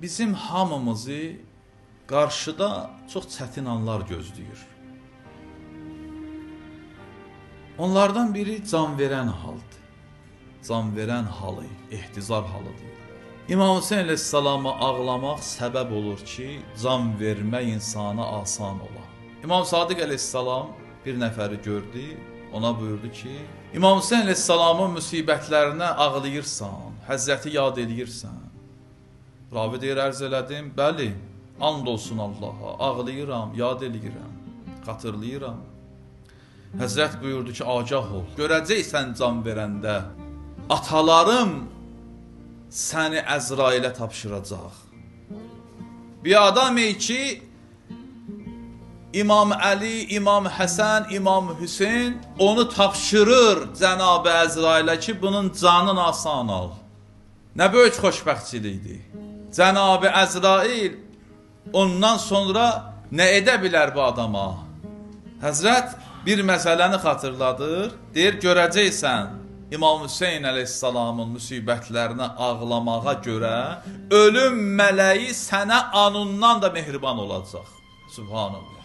bizim hamımızı qarşıda çox çətin anlar gözləyir. Onlardan biri can verən haldır. Can verən halı, ehtizar halıdır. İmam Hüseyin əleyhissalama ağlamaq səbəb olur ki, can vermək insana asan ola. İmam Sadiq əleyhissalam bir nəfəri gördü, ona buyurdu ki, İmam Hüseyin əleyhissalamın müsibətlərinə ağlayırsan, Həzrəti yad edirsən. Ravi deyir, ərz elədim, bəli, and olsun Allaha, ağlayıram, yad eləyirəm, xatırlayıram. Həzrət buyurdu ki, agah ol, görəcəksən can verəndə, atalarım səni Əzrailə tapşıracaq. Bir adam ki, İmam Əli, İmam Həsən, İmam Hüseyin onu tapşırır Cənab-ı Əzrailə ki, bunun canını asan al. Nə böyük xoşbəxtçilikdir. Cənab-ı Əzrail ondan sonra nə edə bilər bu adama? Həzrət bir məsələni xatırladır, deyir, görəcəksən, İmam Hüseyin əleyhissalamın müsibətlərinə ağlamağa görə ölüm mələyi sənə anundan da mehriban olacaq. Subhanallah.